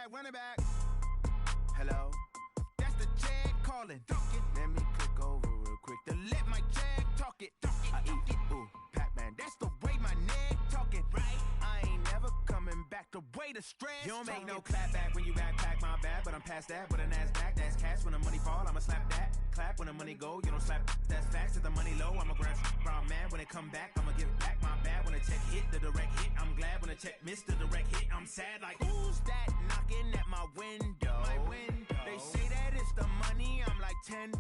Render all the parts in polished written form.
back. Hello, that's the jag calling. Let me click over real quick to let my jag talk it. I eat it, ooh, Pac-Man. That's the way my neck talking. Right, I ain't never coming back. The way the stress. You don't make no clap back when you backpack, my bad. But I'm past that with a NASDAQ. That's cash when the money fall. I'ma slap that. Clap when the money go. You don't slap. That's fast. If the money low, I'ma grab brown man. When it come back, I'ma give back my bad. When the check hit, the direct hit. I'm glad when the check missed the direct hit. I'm sad like who's that knocking at my window? My window. They say that it's the money. I'm like tenfold.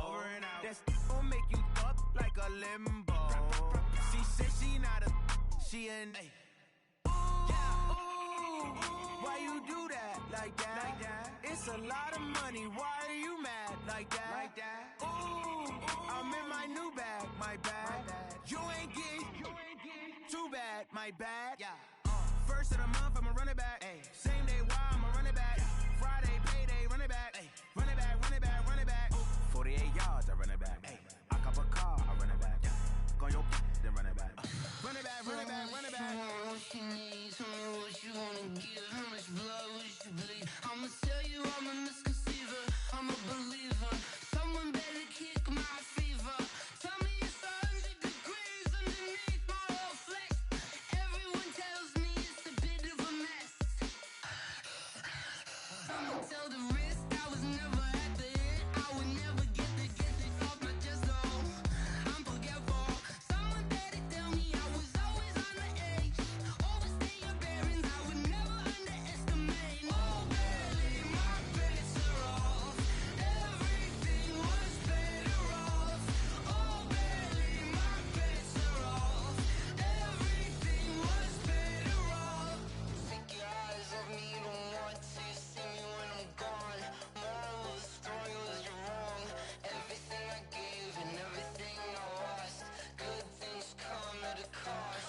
Over and out. That's gon' make you up like a limbo. She said she not a. She an. Ooh, yeah. Ooh, why you do that like that? Like that? It's a lot of money. Why are you mad like that? Like that? Ooh, I'm in my new bag. My bad. You ain't getting too bad. My bad. Yeah. First of the month, I'ma run it back. Ay. Same day, why I'ma run it back. Yeah. Friday, payday, run it back. Ay. Run it back, run it back, run it back. 48 yards, I run it back. Ay. I cop a car, I run it back. Go on your then run it back. Run it back, run it back, run it back. What you need, tell me what you wanna give. How much blood would you bleed? I'ma tell you I'm a misconceiver. I'm a believer. Someone better kick my fever. Tell me it's 100 degrees underneath my whole flesh. Everyone tells me it's a bit of a mess. I'ma tell the risk I was never at the end. I would never get it off my chest though. I'm forgetful. Someone better tell me I was always on the edge. Overstay your bearings, I would never underestimate. Oh baby, my credits are off. Everything was better off. Oh baby, my credits are off. Everything was better off. Take your eyes off me, you don't want to see me when I'm gone. Moral of the story was you're wrong. Everything I gave and everything I lost. Good things come at a cost.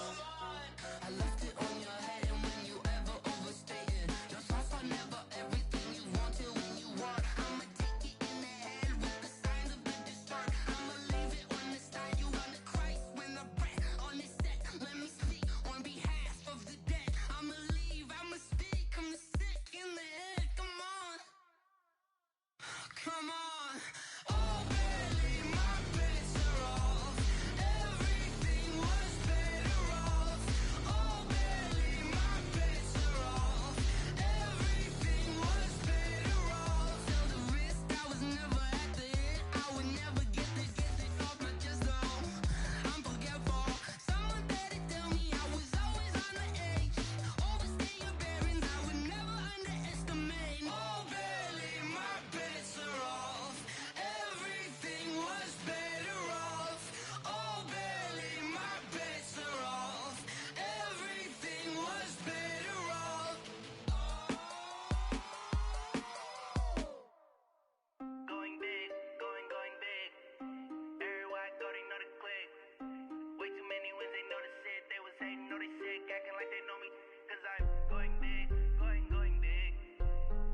I left it on your head and when you ever overstated. Your thoughts are never everything you wanted when you want. I'ma take it in the head with the signs of the distort. I'ma leave it on the side. You want to Christ when I breath on this set. Let me speak on behalf of the dead. I'ma leave, I'ma speak. I'm sick in the head. Come on. Come on. Oh baby, my credits are off. Everything was better off. Oh baby, my credits are off. Everything was better off. Tell the risk I was never at the end. I would never get it off my chest though. I'm forgetful. Someone better tell me I was always on the edge. Overstay your bearings, I would never underestimate. Oh baby, my credits are off. Everything was better off. Oh baby, my credits are off. Everything was better off. Going big, going big. Everywhere I go, they know the click. Way too many wins, they know the shit. They was hating, know they sick, acting like they know me. Cause I'm going big, going big.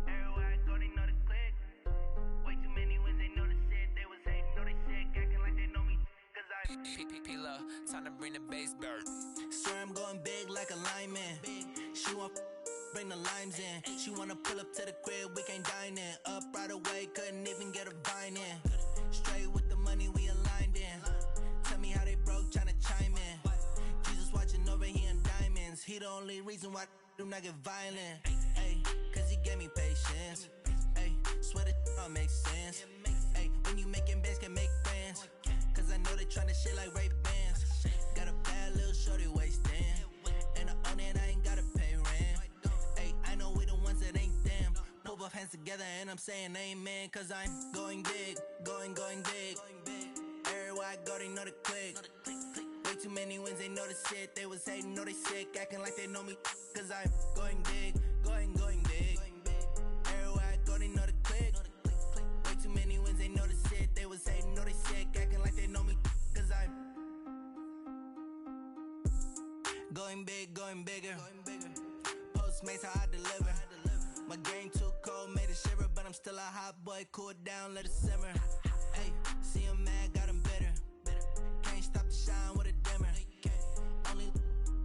Everywhere I go, they know the click. Way too many wins, they know the shit. They was hating, know they sick, acting like they know me. Cause I'm P-P-P-Lo, time to bring the bass bird. Swear I'm going big like a lineman. She want bring the limes in. She wanna pull up to the crib, we can't dine in. Up right away, couldn't even get a vine in. Straight with the money we aligned in. Tell me how they broke, tryna chime in. Jesus watching over here in diamonds. He the only reason why do not get violent. Ay, cause he gave me patience. Ay, swear that all makes sense. Ay, when you making bands can make friends. Cause I know they tryna shit like Ray-Bans. Got a bad little shorty wasting. And I own it, I ain't gotta pay rent. Ay, I know we the ones that ain't them. Pull both hands together and I'm saying amen. Cause I'm going big, going big. Everywhere I go, they know the click. Way too many wins, they know the shit. They was hating, know they sick, acting like they know me. Cause I'm going big, going big. Everywhere I go, they know the click. Way too many wins, they know the shit. They was hating, know they sick, acting like they know me. Cause I'm going big, going bigger. Postmates, how I deliver. My game too cold, made it shiver. But I'm still a hot boy, cool it down, let it simmer. Hey, see him mad, got him bitter. Can't stop the shine with a dimmer. Only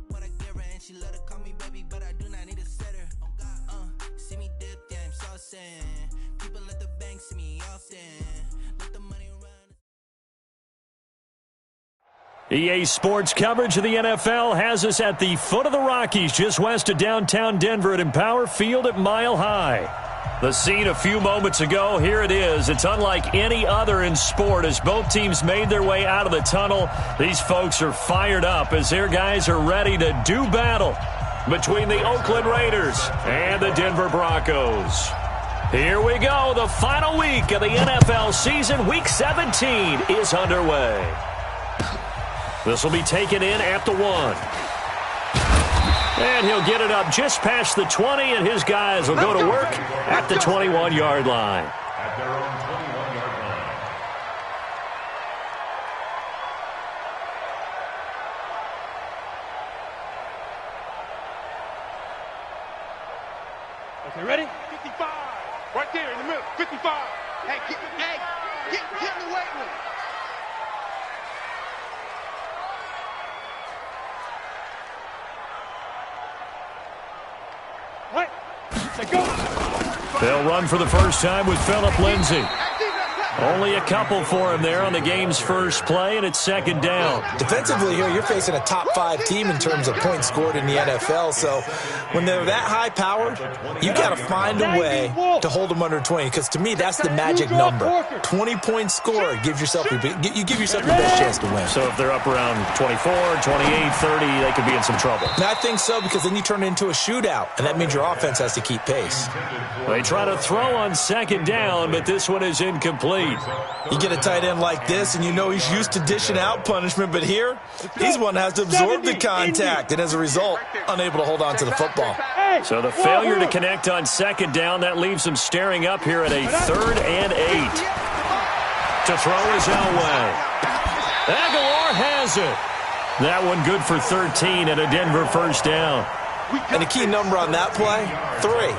what I give her, and she love to call me baby, but I do not need a sitter. See me Austin. People at the bank see me often. Let the money run. EA Sports coverage of the NFL has us at the foot of the Rockies, just west of downtown Denver at Empower Field at Mile High. The scene a few moments ago, here it is. It's unlike any other in sport as both teams made their way out of the tunnel. These folks are fired up as their guys are ready to do battle between the Oakland Raiders and the Denver Broncos. Here we go. The final week of the NFL season. Week 17 is underway. This will be taken in at the 1. And he'll get it up just past the 20, and his guys will go to work at the 21-yard line. At their own 21-yard line. Okay, ready? 55. Right there in the middle. 55. Hey, get in the weight room. What? Go. They'll run for the first time with Phillip Lindsay. Only a couple for him there on the game's first play, and it's second down. Defensively here, you're facing a top-5 team in terms of points scored in the NFL. So when they're that high-powered, you got to find a way to hold them under 20. Because to me, that's the magic number. 20-point score gives yourself you give yourself your best chance to win. So if they're up around 24, 28, 30, they could be in some trouble. And I think so, because then you turn it into a shootout, and that means your offense has to keep pace. They try to throw on second down, but this one is incomplete. You get a tight end like this, and you know he's used to dishing out punishment, but here, he's one that has to absorb the contact, and as a result, unable to hold on to the football. So the failure to connect on second down, that leaves him staring up here at a 3rd and 8. To throw is Elway. Aguilar has it. That one good for 13 and a Denver first down. And a key number on that play, 3.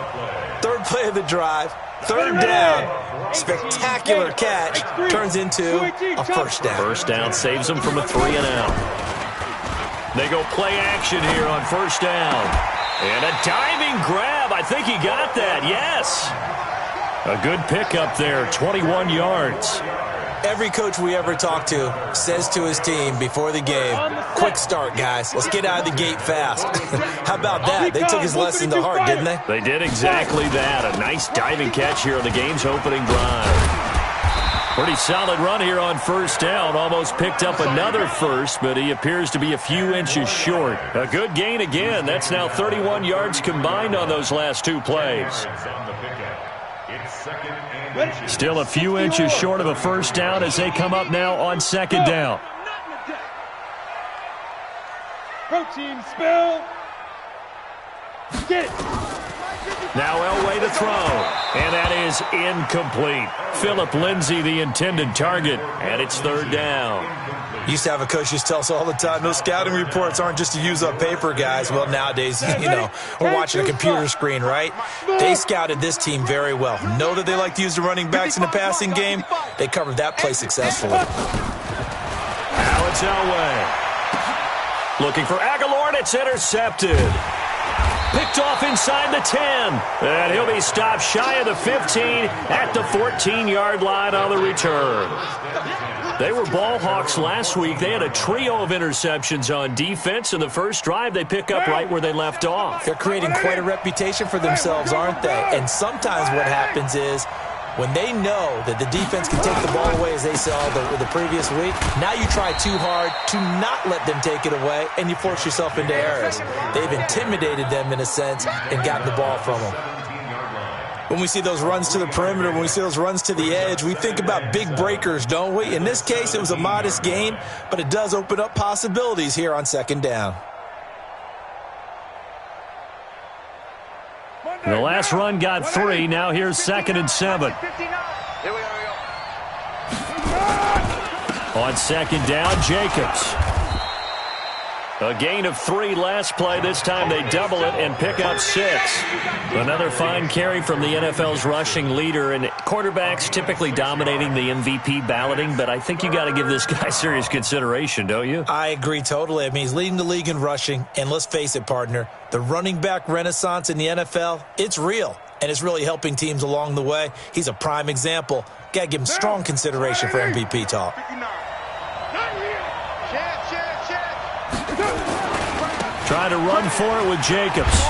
Third play of the drive, 3rd down. Spectacular catch turns into a first down. First down saves them from a 3-and-out. They go play action here on first down. And a diving grab. I think he got that. Yes. A good pickup there, 21 yards. Every coach we ever talk to says to his team before the game, quick start, guys. Let's get out of the gate fast. How about that? They took his lesson to heart, didn't they? They did exactly that. A nice diving catch here on the game's opening drive. Pretty solid run here on first down. Almost picked up another first, but he appears to be a few inches short. A good gain again. That's now 31 yards combined on those last 2 plays. Still a few inches short of a first down as they come up now on second down. Protein spill. Get it. Now Elway to throw, and that is incomplete. Phillip Lindsay, the intended target, and it's 3rd down. Used to have a coach used to tell us all the time, those scouting reports aren't just to use up paper, guys. Well, nowadays, you know, we're watching a computer screen, right? They scouted this team very well. Know that they like to use the running backs in the passing game. They covered that play successfully. Now it's Elway. Looking for Aguilar, and it's intercepted. Picked off inside the 10. And he'll be stopped shy of the 15 at the 14-yard line on the return. They were ball hawks last week. They had a trio of interceptions on defense. In the first drive, they pick up right where they left off. They're creating quite a reputation for themselves, aren't they? And sometimes what happens is when they know that the defense can take the ball away, as they saw the previous week, now you try too hard to not let them take it away, and you force yourself into errors. They've intimidated them, in a sense, and gotten the ball from them. When we see those runs to the perimeter, when we see those runs to the edge, we think about big breakers, don't we? In this case, it was a modest gain, but it does open up possibilities here on second down. The last run got 3. Now here's 2nd and 7. On second down, Jacobs. A gain of 3 last play. This time they double it and pick up 6. Another fine carry from the NFL's rushing leader, and quarterbacks typically dominating the MVP balloting, but I think you got to give this guy serious consideration, don't you? I agree totally. I mean, he's leading the league in rushing, and let's face it, partner, the running back renaissance in the NFL, it's real. and it's really helping teams along the way. He's a prime example. Got to give him strong consideration for MVP talk. Trying to run for it with Jacobs.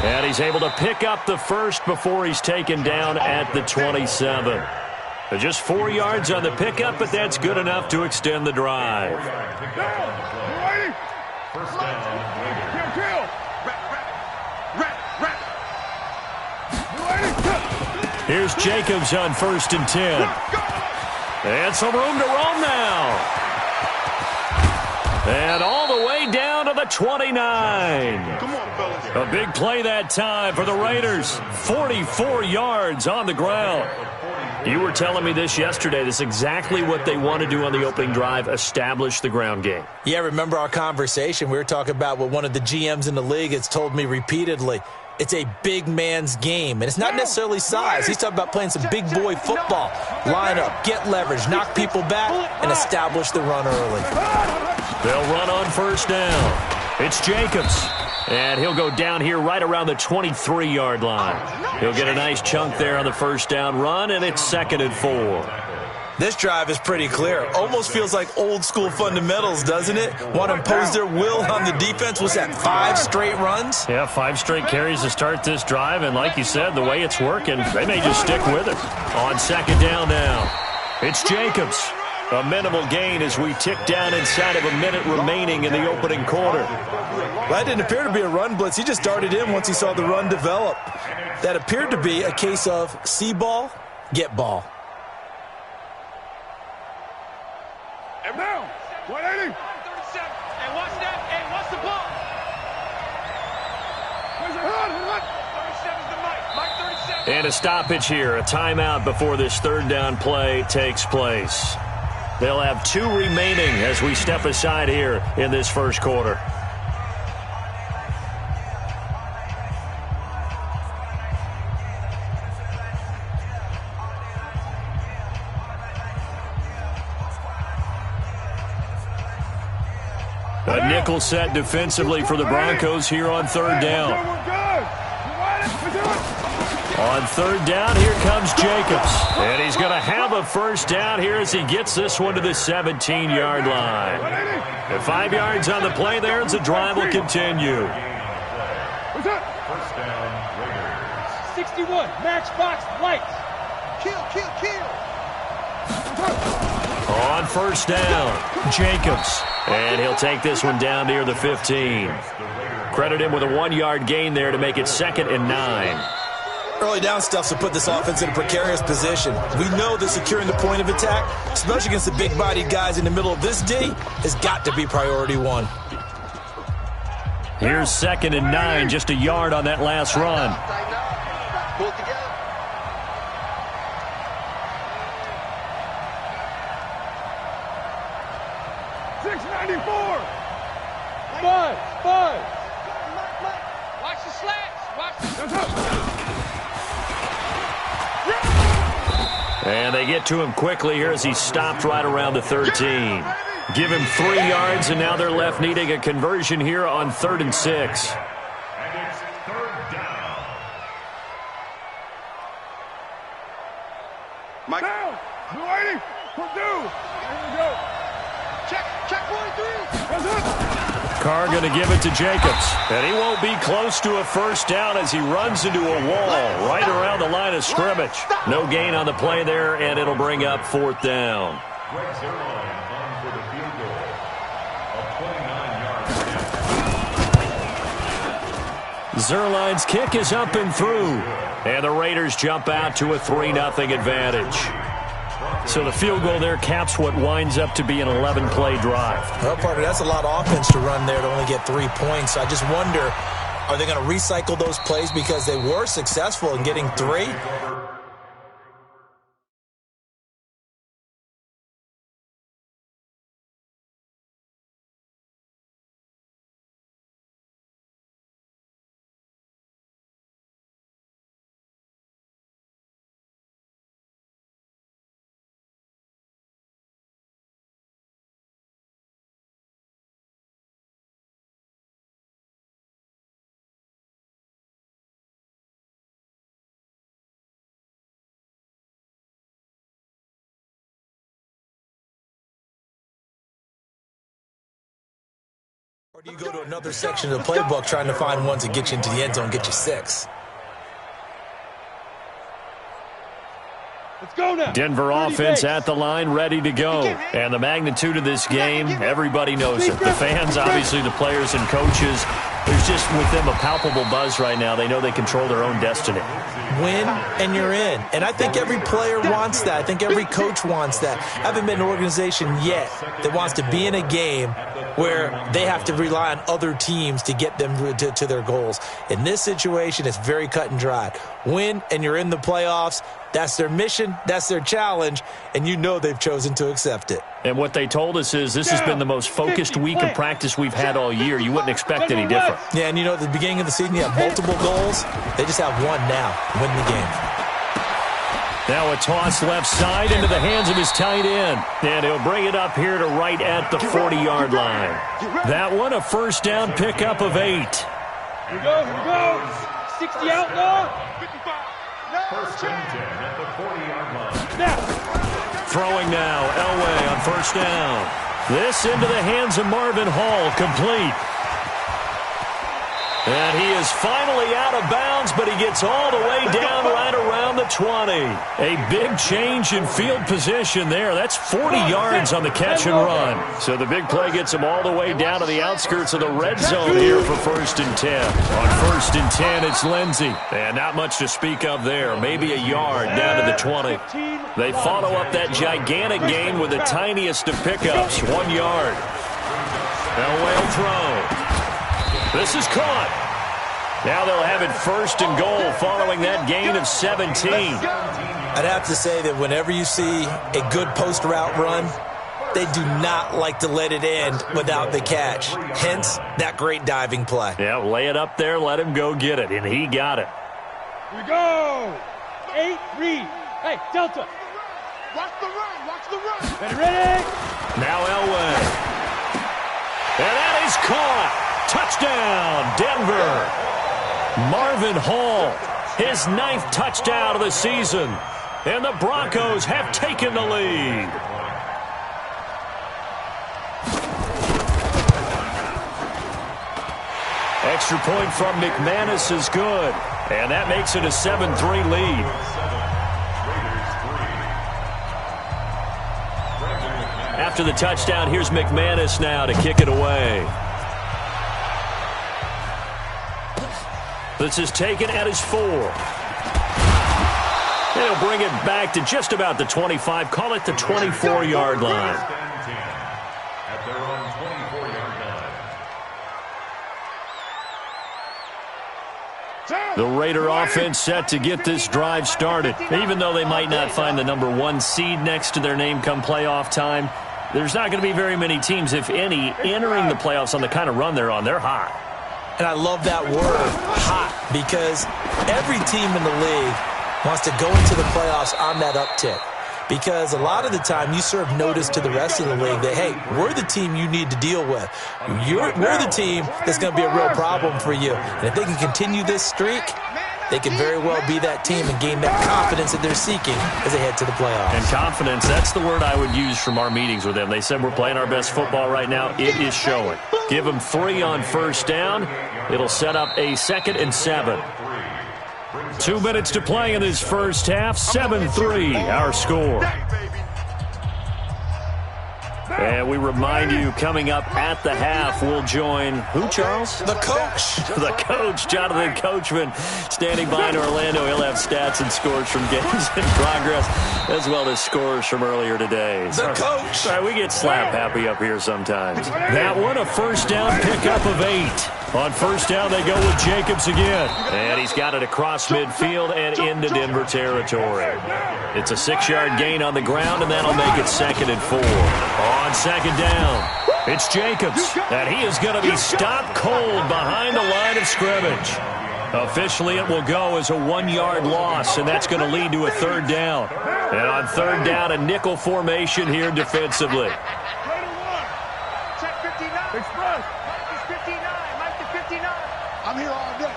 And he's able to pick up the first before he's taken down at the 27. Just 4 yards on the pickup, but that's good enough to extend the drive. First down, Here's Jacobs on 1st and 10. And some room to roam now. And all the way down to the 29. Come on, fellas. A big play that time for the Raiders. 44 yards on the ground. You were telling me this yesterday. This is exactly what they want to do on the opening drive, establish the ground game. Yeah, remember our conversation? We were talking about what one of the GMs in the league has told me repeatedly. It's a big man's game, and it's not necessarily size. He's talking about playing some big boy football. Line up, get leverage, knock people back, and establish the run early. They'll run on 1st down. It's Jacobs. And he'll go down here right around the 23-yard line. He'll get a nice chunk there on the 1st down run, and it's 2nd and 4. This drive is pretty clear. Almost feels like old school fundamentals, doesn't it? Want to impose their will on the defense. Was that 5 straight runs? Yeah, 5 straight carries to start this drive. And like you said, the way it's working, they may just stick with it. On 2nd down now, it's Jacobs. A minimal gain as we tick down inside of a minute remaining in the opening quarter. That didn't appear to be a run blitz. He just darted in once he saw the run develop. That appeared to be a case of see ball, get ball. And now, 180. Hey, watch that. Hey, watch the ball. Where's the hood? 37's the Mike. Mike 37. And a stoppage here, a timeout before this 3rd down play takes place. They'll have 2 remaining as we step aside here in this 1st quarter. A nickel set defensively for the Broncos here on 3rd down. On 3rd down, here comes Jacobs. And he's going to have a 1st down here as he gets this one to the 17-yard line. And 5 yards on the play there as the drive will continue. What's that? First down, Raiders. 61, matchbox lights. Kill. On 1st down, Jacobs. And he'll take this one down near the 15. Credit him with a 1-yard gain there to make it 2nd and 9. Early down stuff to put this offense in a precarious position. We know that securing the point of attack, especially against the big-bodied guys in the middle of this D, has got to be priority 1. Here's 2nd and 9, just a yard on that last run. Pull it together. Bud. Watch the slats. And they get to him quickly here as he stopped right around the 13. Give him 3 yards, and now they're left needing a conversion here on 3rd and 6. And it's 3rd down. Mike. Down. 280. Purdue. Here we go. Check 43. Carr going to give it to Jacobs. And he won't be close to a 1st down as he runs into a wall right around the line of scrimmage. No gain on the play there, and it'll bring up 4th down. Greg Zerline on for the field goal. A 29-yard Zerline's kick is up and through. And the Raiders jump out to a 3-0 advantage. So the field goal there caps what winds up to be an 11-play drive. Well, partner, that's a lot of offense to run there to only get 3 points. I just wonder, are they going to recycle those plays because they were successful in getting 3? Or do you go to another section of the playbook trying to find ones that get you into the end zone, get you 6? Let's go now. Denver offense at the line, ready to go. And the magnitude of this game, everybody knows it. The fans, obviously the players and coaches, there's just with them a palpable buzz right now. They know they control their own destiny. Win and you're in. And I think every player wants that. I think every coach wants that. I haven't been an organization yet that wants to be in a game where they have to rely on other teams to get them to their goals. In this situation, it's very cut and dry. Win and you're in the playoffs. That's their mission, that's their challenge, and you know they've chosen to accept it. And what they told us is this has been the most focused week of practice we've had all year. You wouldn't expect any different. Yeah, and you know, at the beginning of the season, you have multiple goals. They just have one now, win the game. Now a toss left side into the hands of his tight end. And he'll bring it up here to right at the 40-yard line. That one, a first down pickup of 8. Here we go. 60 outlaw. 55. First and 10 at the 40-yard line. Now. Throwing now, Elway on first down. This into the hands of Marvin Hall, complete. And he is finally out of bounds, but he gets all the way down right around the 20. A big change in field position there. That's 40 yards on the catch and run. So the big play gets him all the way down to the outskirts of the red zone here for first and 10. On first and 10, it's Lindsey. And not much to speak of there. Maybe a yard down to the 20. They follow up that gigantic gain with the tiniest of pickups, 1 yard. Elway will throw. This is caught. Now they'll have it first and goal following that gain of 17. I'd have to say that whenever you see a good post route run, they do not like to let it end without the catch. Hence, that great diving play. Yeah, lay it up there, let him go get it, and he got it. Here we go. 8, read. Hey, Delta. Watch the run. Watch the run. Ready? Now Elway. And that is caught. Touchdown, Denver. Marvin Hall, his 9th touchdown of the season. And the Broncos have taken the lead. Extra point from McManus is good. And that makes it a 7-3 lead. After the touchdown, here's McManus now to kick it away. This is taken at his 4. And he'll bring it back to just about the 25. Call it the 24-yard line. At their own 24-yard line. The Raider offense set to get this drive started. Even though they might not find the number 1 seed next to their name come playoff time, there's not going to be very many teams, if any, entering the playoffs on the kind of run they're on. They're hot. And I love that word, hot, because every team in the league wants to go into the playoffs on that uptick. Because a lot of the time you serve notice to the rest of the league that, hey, we're the team you need to deal with. We're the team that's going to be a real problem for you. And if they can continue this streak, they can very well be that team and gain that confidence that they're seeking as they head to the playoffs. And confidence, that's the word I would use from our meetings with them. They said we're playing our best football right now. It is showing. Give them 3 on first down. It'll set up a 2nd and 7. 2 minutes to play in this first half. 7-3, our score. And we remind you, coming up at the half, we'll join who, Charles? The coach. The coach, Jonathan Coachman, standing by in Orlando. He'll have stats and scores from games in progress, as well as scores from earlier today. The coach. Sorry, we get slap happy up here sometimes. That one, a first down pickup of 8. On first down, they go with Jacobs again. And he's got it across midfield and into Denver territory. It's a 6-yard gain on the ground, and that'll make it 2nd and 4. On second down, it's Jacobs. And he is going to be stopped cold behind the line of scrimmage. Officially, it will go as a 1-yard loss, and that's going to lead to a 3rd down. And on 3rd down, a nickel formation here defensively. Check 59. Express. Mike is 59. Mike is 59. I'm here all day.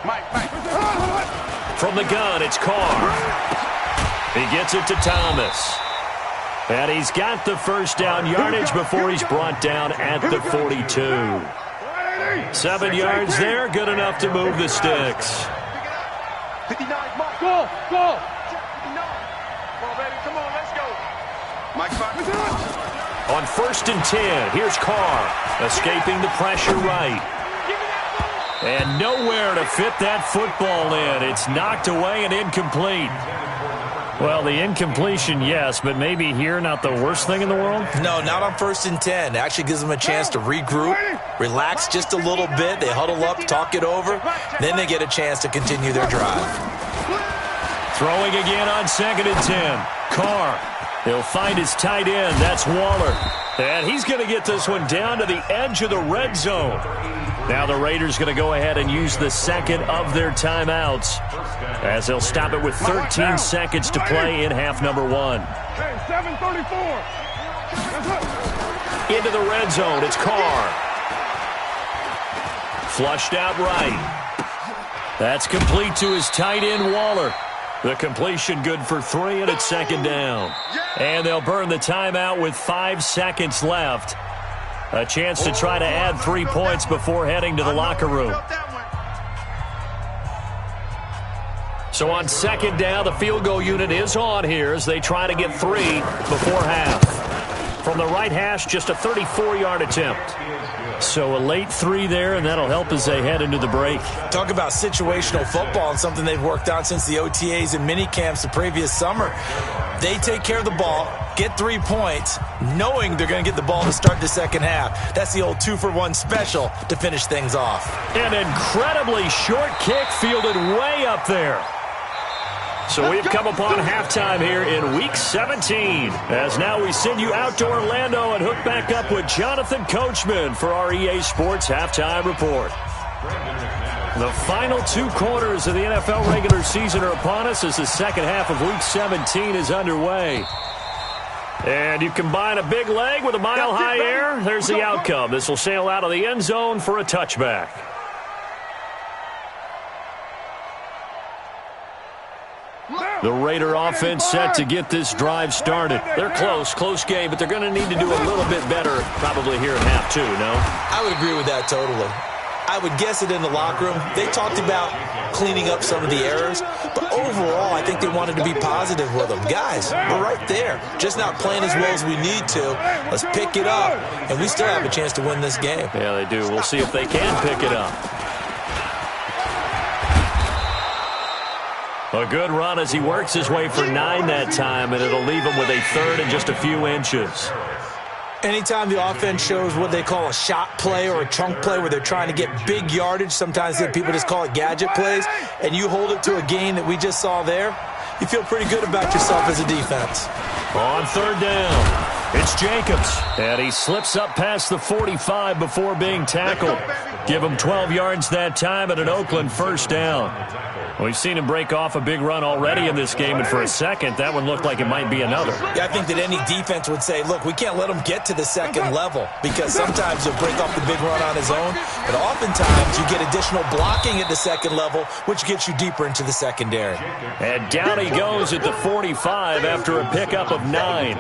Mike. From the gun, it's Carr. He gets it to Thomas. And he's got the first down yardage before he's brought down at the 42. 7 yards there, good enough to move the sticks. 59, Mike. Go! 59. Come on, baby. Come on, let's go. Mike, 5. On 1st and 10, here's Carr, escaping the pressure right. And nowhere to fit that football in. It's knocked away and incomplete. Well, the incompletion, yes, but maybe here not the worst thing in the world? No, not on 1st and 10. It actually gives them a chance to regroup, relax just a little bit. They huddle up, talk it over. Then they get a chance to continue their drive. Throwing again on 2nd and 10. Carr. He'll find his tight end. That's Waller. And he's going to get this one down to the edge of the red zone. Now the Raiders going to go ahead and use the second of their timeouts as they'll stop it with 13 seconds to play in half number 1. Hey, 7:34. Into the red zone. It's Carr. Flushed out right. That's complete to his tight end, Waller. The completion good for 3, and it's 2nd down. And they'll burn the timeout with 5 seconds left. A chance to try to add 3 points before heading to the locker room. So on 2nd down, the field goal unit is on here as they try to get 3 before half. From the right hash, just a 34-yard attempt. So a late 3 there, and that'll help as they head into the break. Talk about situational football and something they've worked on since the OTAs and mini camps the previous summer. They take care of the ball, get 3 points, knowing they're going to get the ball to start the second half. That's the old 2-for-1 special to finish things off. An incredibly short kick fielded way up there. So we've come upon halftime here in Week 17. As now we send you out to Orlando and hook back up with Jonathan Coachman for our EA Sports Halftime Report. The final 2 quarters of the NFL regular season are upon us as the second half of Week 17 is underway. And you combine a big leg with a mile-high air, there's the outcome. This will sail out of the end zone for a touchback. The Raider offense set to get this drive started. They're close game, but they're going to need to do a little bit better probably here in half 2, no? I would agree with that totally. I would guess it in the locker room. They talked about cleaning up some of the errors, but overall, I think they wanted to be positive with them. Guys, we're right there, just not playing as well as we need to. Let's pick it up, and we still have a chance to win this game. Yeah, they do. We'll see if they can pick it up. A good run as he works his way for 9 that time, and it'll leave him with a 3rd and just a few inches. Anytime the offense shows what they call a shot play or a chunk play where they're trying to get big yardage, sometimes people just call it gadget plays, and you hold it to a gain that we just saw there, you feel pretty good about yourself as a defense. On 3rd down, it's Jacobs, and he slips up past the 45 before being tackled. Give him 12 yards that time and an Oakland 1st down. We've seen him break off a big run already in this game, and for a second, that one looked like it might be another. Yeah, I think that any defense would say, look, we can't let him get to the second level because sometimes he'll break off the big run on his own, but oftentimes you get additional blocking at the second level, which gets you deeper into the secondary. And down he goes at the 45 after a pickup of 9.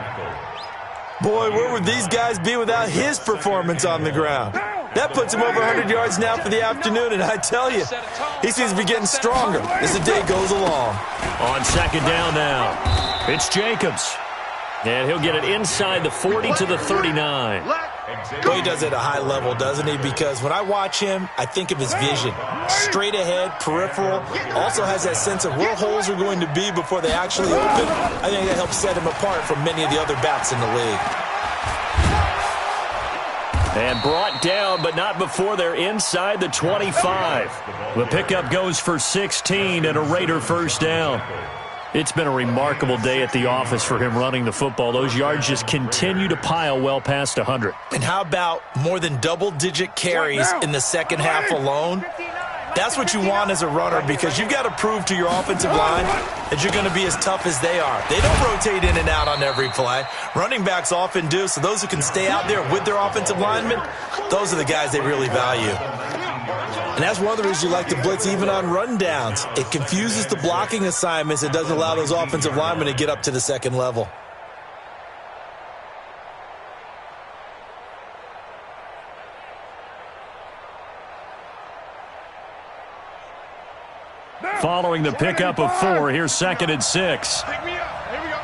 Boy, where would these guys be without his performance on the ground? That puts him over 100 yards now for the afternoon, and I tell you, he seems to be getting stronger as the day goes along. On 2nd down now, it's Jacobs. And he'll get it inside the 40 to the 39. Well, he does it at a high level, doesn't he? Because when I watch him, I think of his vision. Straight ahead, peripheral, also has that sense of where holes are going to be before they actually open. I think that helps set him apart from many of the other backs in the league. And brought down, but not before they're inside the 25. The pickup goes for 16 and a Raider 1st down. It's been a remarkable day at the office for him running the football. Those yards just continue to pile well past 100. And how about more than double-digit carries in the second half alone? That's what you want as a runner because you've got to prove to your offensive line that you're going to be as tough as they are. They don't rotate in and out on every play. Running backs often do, so those who can stay out there with their offensive linemen, those are the guys they really value. And that's one of the reasons you like to blitz even on rundowns. It confuses the blocking assignments. It doesn't allow those offensive linemen to get up to the second level. Following the pickup of 4, here's 2nd and 6. Pick me up. Here we go.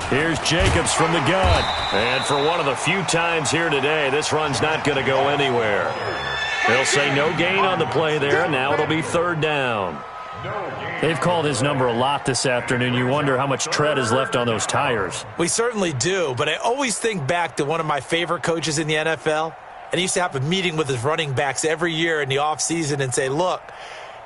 Here's Jacobs from the gun. And for one of the few times here today, this run's not going to go anywhere. They'll say no gain on the play there, and now it'll be 3rd down. They've called his number a lot this afternoon. You wonder how much tread is left on those tires. We certainly do, but I always think back to one of my favorite coaches in the NFL, and he used to have a meeting with his running backs every year in the offseason and say, look,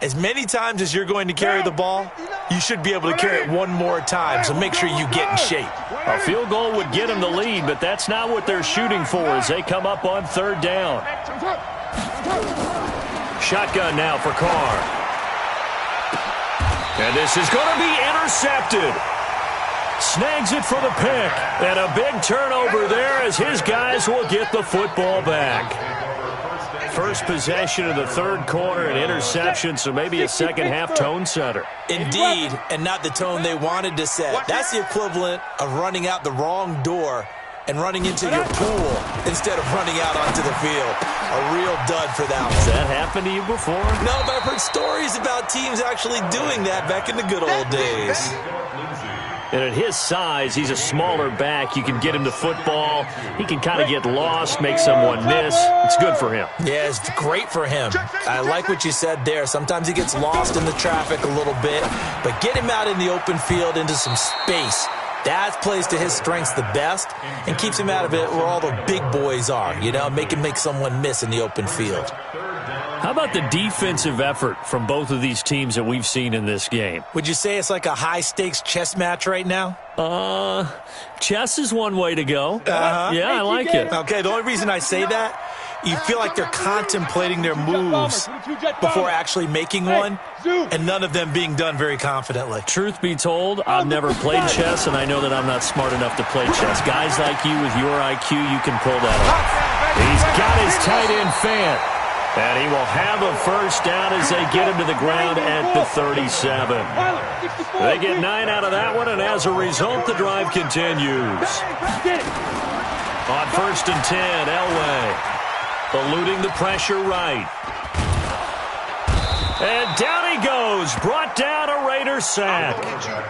as many times as you're going to carry the ball, you should be able to carry it one more time, so make sure you get in shape. A field goal would get him the lead, but that's not what they're shooting for as they come up on 3rd down. Shotgun now for Carr. And this is going to be intercepted. Snags it for the pick. And a big turnover there as his guys will get the football back. First possession of the 3rd quarter, an interception, so maybe a second-half tone setter. Indeed, and not the tone they wanted to set. That's the equivalent of running out the wrong door and running into your pool instead of running out onto the field. A real dud for that one. Has that happened to you before? No, but I've heard stories about teams actually doing that back in the good old days. And at his size, he's a smaller back. You can get him to football. He can kind of get lost, make someone miss. It's good for him. Yeah, it's great for him. I like what you said there. Sometimes he gets lost in the traffic a little bit, but get him out in the open field into some space. That plays to his strengths the best and keeps him out of it where all the big boys are, you know, make someone miss in the open field. How about the defensive effort from both of these teams that we've seen in this game? Would you say it's like a high-stakes chess match right now? Chess is one way to go. Yeah, I like it. Okay, the only reason I say that, you feel like they're contemplating their moves before actually making one, and none of them being done very confidently. Truth be told, I've never played chess, and I know that I'm not smart enough to play chess. Guys like you with your IQ, you can pull that off. He's got his tight end fan. And he will have a first down as they get him to the ground at the 37. They get 9 out of that one, and as a result, the drive continues. On 1st and 10, Elway eluding the pressure right. And down he goes, brought down a Raider sack.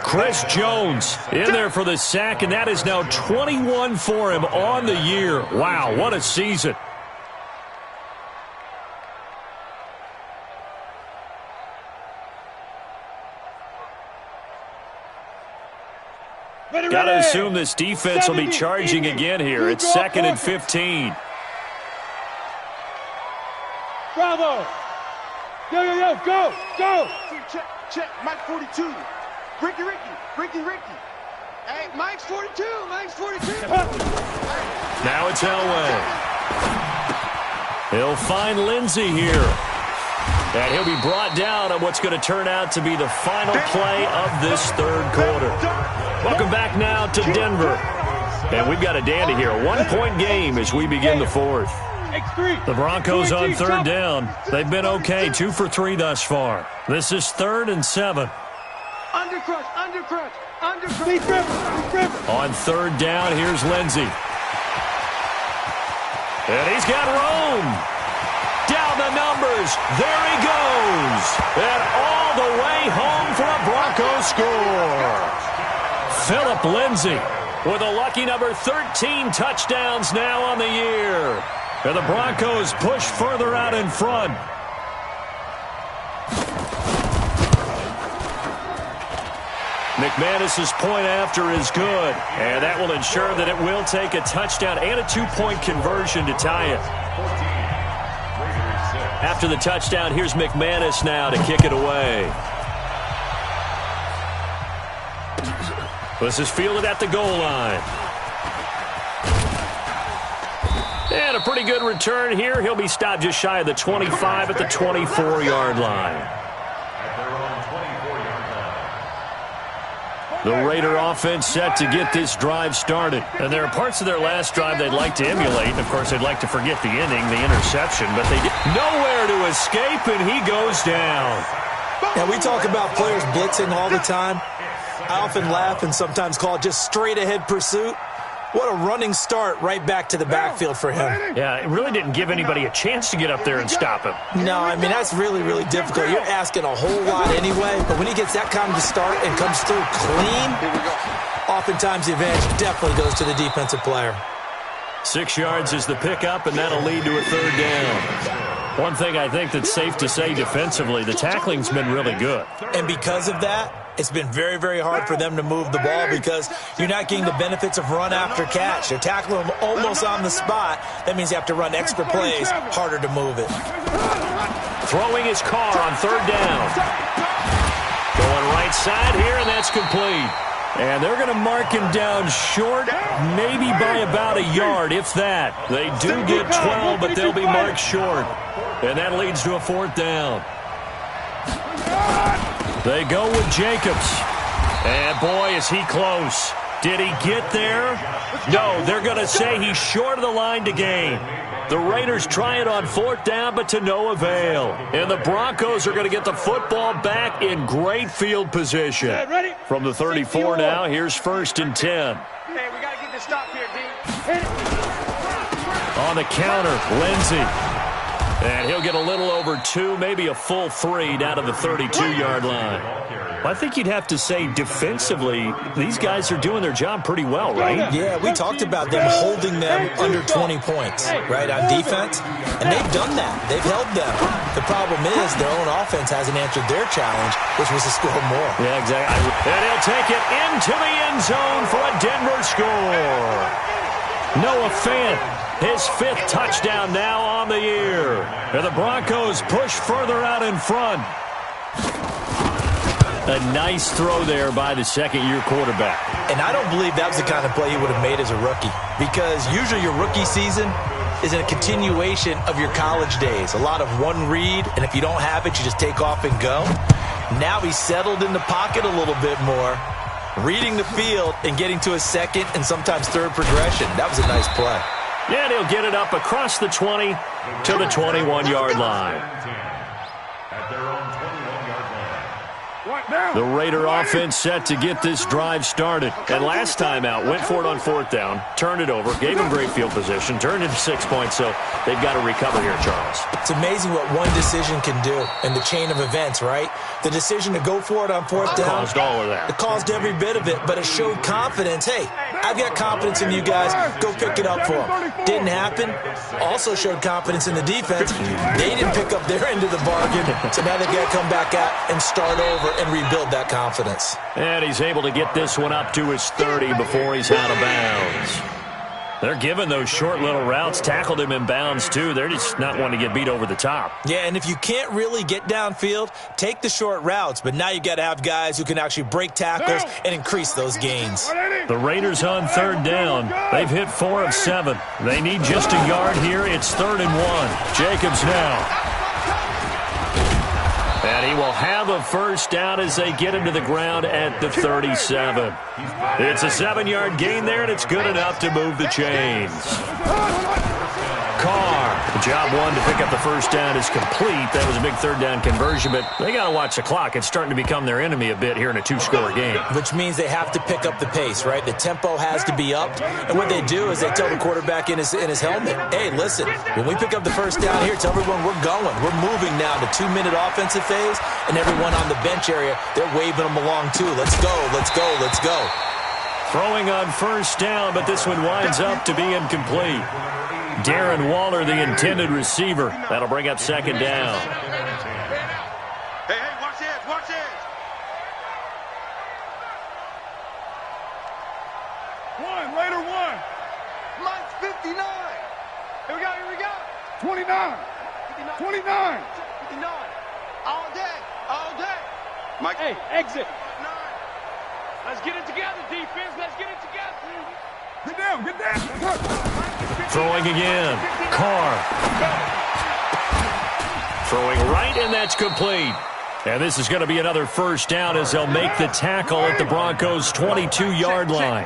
Chris Jones in there for the sack, and that is now 21 for him on the year. Wow, what a season. Got to assume this defense will be charging again here. It's 2nd and 15. Bravo! Yo, go! Check, Mike 42. Ricky. Hey, Mike's 42. Now it's Elway. He'll find Lindsey here. And he'll be brought down on what's going to turn out to be the final play of this 3rd quarter. Welcome back now to Denver. And we've got a dandy here. A 1-point game as we begin the 4th. The Broncos on 3rd down. They've been okay, 2 for 3 thus far. This is 3rd and 7. Undercrush. On 3rd down, here's Lindsey. And he's got room. Down the numbers. There he goes. And all the way home for a Broncos score. Phillip Lindsay with a lucky number 13 touchdowns now on the year. And the Broncos push further out in front. McManus's point after is good. And that will ensure that it will take a touchdown and a 2-point conversion to tie it. After the touchdown, here's McManus now to kick it away. This is fielded at the goal line. And a pretty good return here. He'll be stopped just shy of the 25 at the 24-yard line. The Raider offense set to get this drive started. And there are parts of their last drive they'd like to emulate. And, of course, they'd like to forget the ending, the interception. But they get nowhere to escape, and he goes down. Yeah, we talk about players blitzing all the time. I often laugh and sometimes call it just straight-ahead pursuit. What a running start right back to the backfield for him. Yeah, it really didn't give anybody a chance to get up there and stop him. No, I mean, that's really, really difficult. You're asking a whole lot anyway, but when he gets that kind of start and comes through clean, oftentimes the advantage definitely goes to the defensive player. 6 yards is the pickup, and that'll lead to a third down. One thing I think that's safe to say defensively, the tackling's been really good. And because of that, it's been very, very hard for them to move the ball because you're not getting the benefits of run after catch. They're tackling them almost on the spot. That means you have to run extra plays, harder to move it. Throwing his car on third down. Going right side here, and that's complete. And they're going to mark him down short, maybe by about a yard, if that. They do get 12, but they'll be marked short. And that leads to a fourth down. They go with Jacobs. And boy, is he close. Did he get there? No, they're going to say he's short of the line to gain. The Raiders try it on fourth down, but to no avail. And the Broncos are going to get the football back in great field position. From the 34 now, here's 1st and 10. Hey, we got to get this stop here, D. On the counter, Lindsey. And he'll get a little over 2, maybe a full 3 down to the 32-yard line. Well, I think you'd have to say defensively, these guys are doing their job pretty well, right? Yeah, we talked about them holding them under 20 points, right, on defense. And they've done that. They've held them. The problem is their own offense hasn't answered their challenge, which was to score more. Yeah, exactly. And he'll take it into the end zone for a Denver score. Noah Fant, his 5th touchdown now on the year. And the Broncos push further out in front. A nice throw there by the second-year quarterback. And I don't believe that was the kind of play he would have made as a rookie, because usually your rookie season is a continuation of your college days. A lot of one read, and if you don't have it, you just take off and go. Now he's settled in the pocket a little bit more, reading the field and getting to a second and sometimes third progression. That was a nice play. Yeah, and he'll get it up across the 20 to the 21-yard line. The Raider offense set to get this drive started. And last time out, went for it on fourth down, turned it over, gave them great field position, turned into 6 points, so they've got to recover here, Charles. It's amazing what one decision can do in the chain of events, right? The decision to go for it on fourth down. Caused all of that. It caused every bit of it, but it showed confidence. Hey, I've got confidence in you guys. Go pick it up for them. Didn't happen. Also showed confidence in the defense. They didn't pick up their end of the bargain, so now they've got to come back out and start over and rebuild that confidence. And he's able to get this one up to his 30 before he's out of bounds. They're giving those short little routes. Tackled him in bounds, too. They're just not wanting to get beat over the top. Yeah, and if you can't really get downfield, take the short routes. But now you got to have guys who can actually break tackles and increase those gains. The Raiders on third down. They've hit 4 of 7. They need just a yard here. It's 3rd and 1. Jacobs now. And he will have a first down as they get him to the ground at the 37. It's a 7-yard gain there, and it's good enough to move the chains. Carr, job 1 to pick up the first down is complete. That was a big third down conversion, but they got to watch the clock. It's starting to become their enemy a bit here in a 2-score game. Which means they have to pick up the pace, right? The tempo has to be up. And what they do is they tell the quarterback in his helmet, hey, listen, when we pick up the first down here, tell everyone we're going. We're moving now to 2-minute offensive phase, and everyone on the bench area, they're waving them along too. Let's go, let's go, let's go. Throwing on first down, but this one winds up to be incomplete. Darren Waller, the intended receiver. That'll bring up second down. Hey, watch this, watch this. 1, Raider 1. Mine's 59. Here we go. 29. 29. 59. All day. Mike. Hey, exit. Let's get it together, defense. Let's get it together. Get down. Throwing again. Carr. Throwing right, and that's complete. And this is going to be another first down as they'll make the tackle at the Broncos' 22-yard line.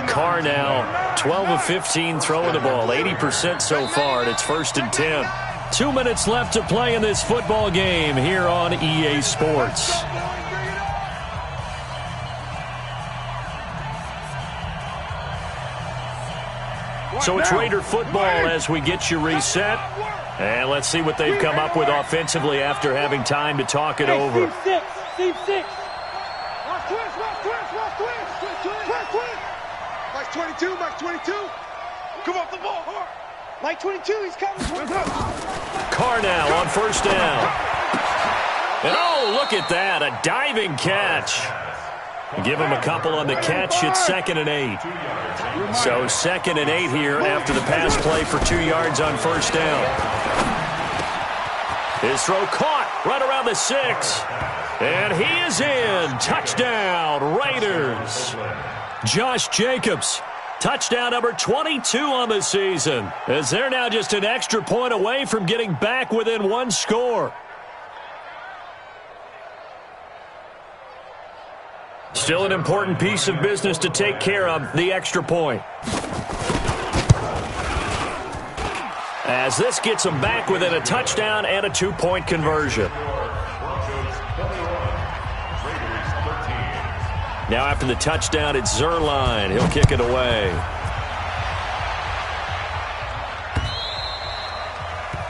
Carr now 12 of 15 throwing the ball, 80% so far, and it's 1st and 10. 2 minutes left to play in this football game here on EA Sports. So it's Raider football as we get you reset. And let's see what they've come up with offensively after having time to talk it over. Team 6. Watch twist. Mike 22. Come off the ball hard. Mike 22, he's coming. Carr now on first down. And oh, look at that, a diving catch. Give him a couple on the catch. It's 2nd and 8. So 2nd and 8 here after the pass play for 2 yards on first down. His throw caught right around the 6. And he is in. Touchdown, Raiders. Josh Jacobs, touchdown number 22 on the season, as they're now just an extra point away from getting back within one score. Still an important piece of business to take care of, the extra point. As this gets them back within a touchdown and a 2-point conversion. Now after the touchdown, it's Zerline. He'll kick it away.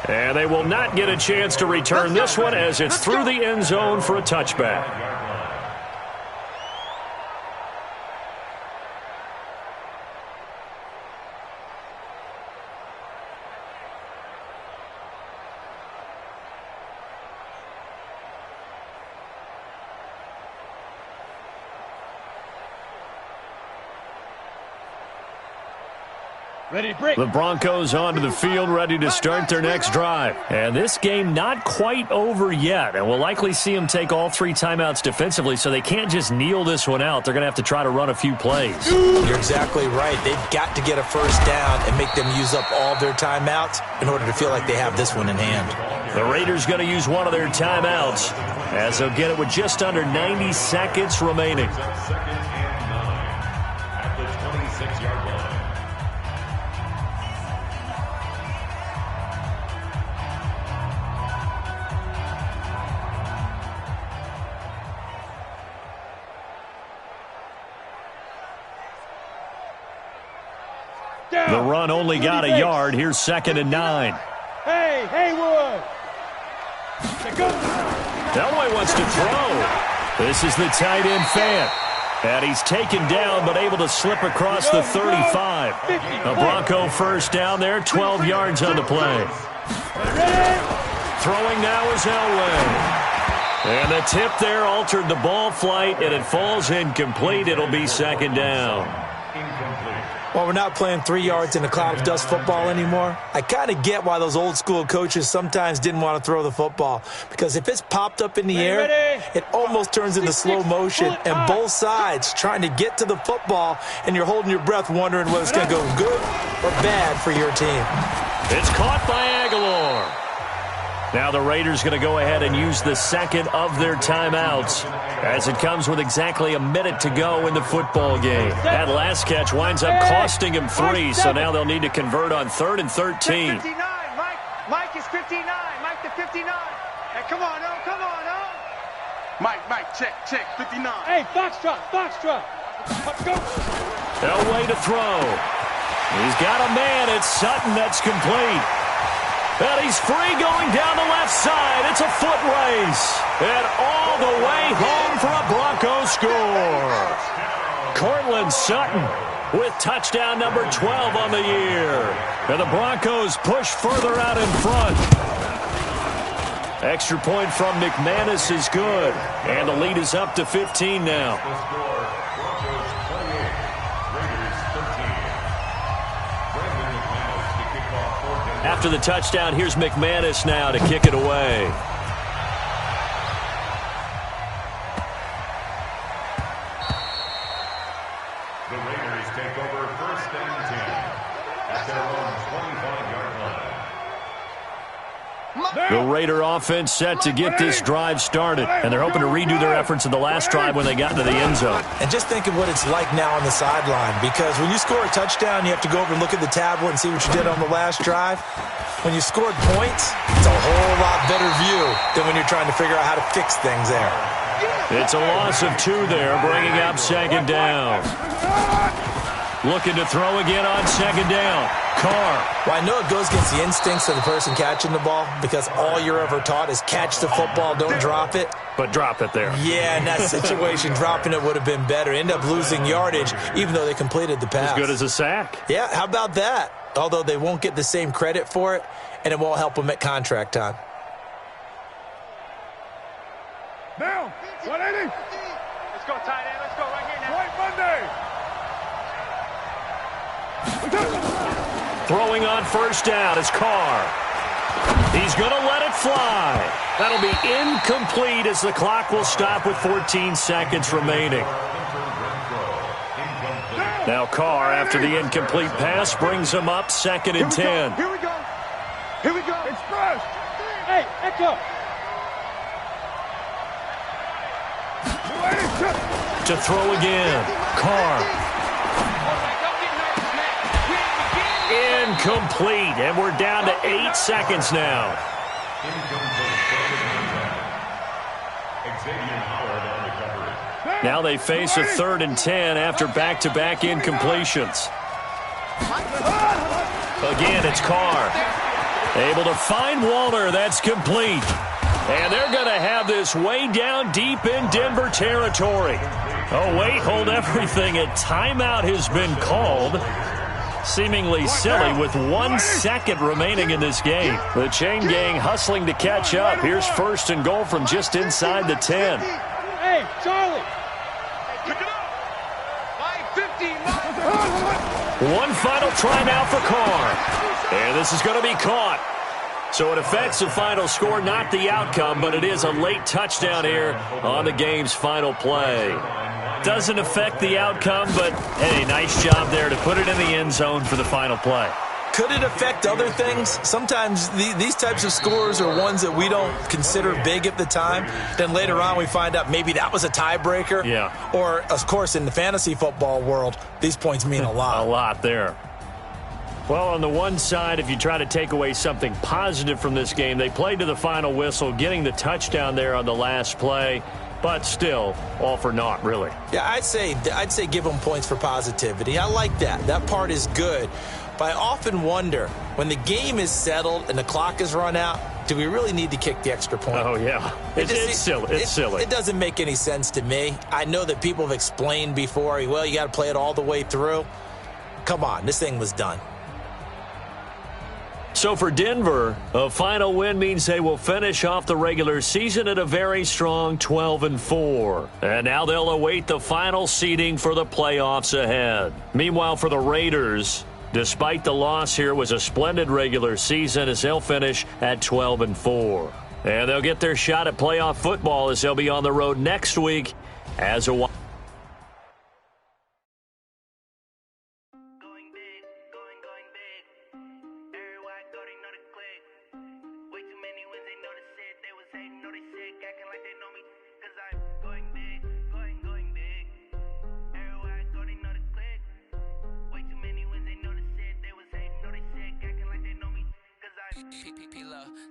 And they will not get a chance to return this one as it's through the end zone for a touchback. Ready to break. The Broncos onto the field, ready to start their next drive. And this game not quite over yet. And we'll likely see them take all 3 timeouts defensively, so they can't just kneel this one out. They're going to have to try to run a few plays. You're exactly right. They've got to get a first down and make them use up all their timeouts in order to feel like they have this one in hand. The Raiders going to use one of their timeouts as they'll get it with just under 90 seconds remaining. Second and 9 at the 26-yard line. The run only got a yard. Here's 2nd and 9. Hey, Haywood. Elway wants to throw. This is the tight end Fant. And he's taken down but able to slip across the 35. A Bronco first down there, 12 yards on the play. Throwing now is Elway. And the tip there altered the ball flight, and it falls incomplete. It'll be 2nd down. Well, we're not playing 3 yards in a cloud of dust football anymore. I kind of get why those old school coaches sometimes didn't want to throw the football, because if it's popped up in the air, it almost turns into slow motion, and both sides trying to get to the football, and you're holding your breath wondering whether it's going to go good or bad for your team. It's caught by Aguilar. Now the Raiders going to go ahead and use the 2nd of their timeouts as it comes with exactly a minute to go in the football game. That last catch winds up costing him 3, so now they'll need to convert on 3rd and 13. 59, Mike is 59. Mike the 59. Hey, come on, Mike, check, 59. Hey, Foxtrot. Let's go. Elway to throw. He's got a man. It's Sutton. That's complete. And he's free going down the left side. It's a foot race. And all the way home for a Broncos score. Cortland Sutton with touchdown number 12 on the year. And the Broncos push further out in front. Extra point from McManus is good. And the lead is up to 15 now. After the touchdown, here's McManus now to kick it away. The Raiders take over 1st and 10 at their own 25-yard line. The Raider offense set to get this drive started, and they're hoping to redo their efforts in the last drive when they got into the end zone. And just think of what it's like now on the sideline, because when you score a touchdown, you have to go over and look at the tablet and see what you did on the last drive. When you scored points, it's a whole lot better view than when you're trying to figure out how to fix things there. It's a loss of 2 there, bringing up 2nd down. Looking to throw again on second down. Carr. Well, I know it goes against the instincts of the person catching the ball because all you're ever taught is catch the football, don't drop it. But drop it there. Yeah, in that situation, dropping it would have been better. End up losing yardage, even though they completed the pass. As good as a sack. Yeah, how about that? Although they won't get the same credit for it, and it won't help them at contract time. Now, 180. Let's go, tight end. Let's go right here now. White Monday. Throwing on first down is Carr. He's going to let it fly. That'll be incomplete as the clock will stop with 14 seconds remaining. Now Carr, after the incomplete pass, brings him up 2nd and 10. Here we go. Here we go. Express. Hey, Echo. To throw again. Carr. Incomplete, and we're down to 8 seconds now. Now they face a 3rd and 10 after back-to-back incompletions. Again, it's Carr. Able to find Waller. That's complete. And they're going to have this way down deep in Denver territory. Oh, wait, hold everything. A timeout has been called. Seemingly silly with 1 second remaining in this game. The chain gang hustling to catch up. Here's 1st and goal from just inside the 10. Hey, Charlie. Pick it up. 5:50. One final try now for Carr. And this is going to be caught. So it affects the final score, not the outcome, but it is a late touchdown here on the game's final play. Doesn't affect the outcome, but, hey, nice job there to put it in the end zone for the final play. Could it affect other things? Sometimes these types of scores are ones that we don't consider big at the time. Then later on we find out maybe that was a tiebreaker. Yeah. Or, of course, in the fantasy football world, these points mean a lot. A lot there. Well, on the one side, if you try to take away something positive from this game, they played to the final whistle, getting the touchdown there on the last play. But still, all for naught, really. Yeah, I'd say give them points for positivity. I like that. That part is good. But I often wonder, when the game is settled and the clock is run out, do we really need to kick the extra point? Oh, yeah. It's silly. It's silly. It doesn't make any sense to me. I know that people have explained before, well, you got to play it all the way through. Come on, this thing was done. So for Denver, a final win means they will finish off the regular season at a very strong 12-4. And now they'll await the final seeding for the playoffs ahead. Meanwhile, for the Raiders, despite the loss here, was a splendid regular season as they'll finish at 12-4. And they'll get their shot at playoff football as they'll be on the road next week as a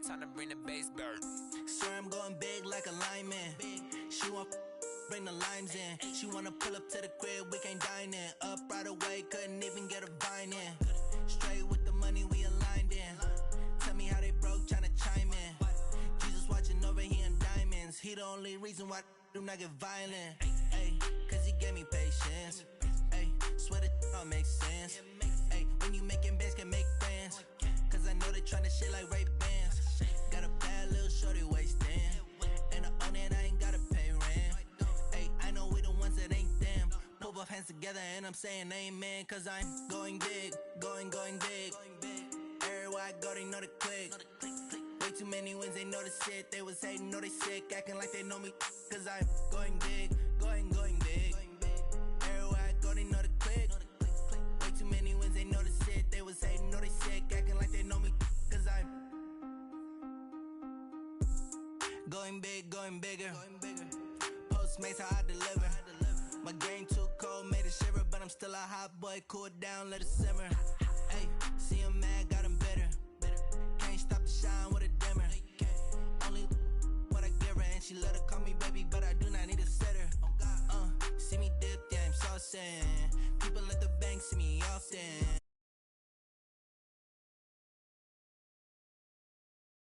time to bring the bass bird. Swear I'm going big like a lineman. She want bring the limes in. She wanna pull up to the crib, we can't dine in. Up right away, couldn't even get a vine in. Straight with the money we aligned in. Tell me how they broke, tryna chime in. Jesus watching over here in diamonds. He the only reason why I do not get violent. Ay, cause he gave me patience. Ay, swear that all makes sense. Ay, when you making bands can make friends. Cause I know they tryna shit like Ray Bans. Got a bad little shorty wasting. And I own it, I ain't gotta pay rent. Ay, I know we the ones that ain't them. Put both hands together and I'm saying amen. Cause I'm going big, going big. Everywhere I go, they know the click. Way too many wins, they know the shit. They was hating, know they sick, acting like they know me. Cause I'm going big, going big. Everywhere I go, they know the click. Way too many wins, they know the shit. They was hating, know they sick, acting like they know me. Cause I'm going big, going bigger. Postmates how I deliver. My game too cold, made it shiver, but I'm still a hot boy. Cool it down, let it simmer. Hey, see him mad, got him bitter. Can't stop the shine with a dimmer. Only what I give her, and she let her call me baby, but I do not need a sitter. See me dip, yeah, I'm saucing. People at the bank see me often.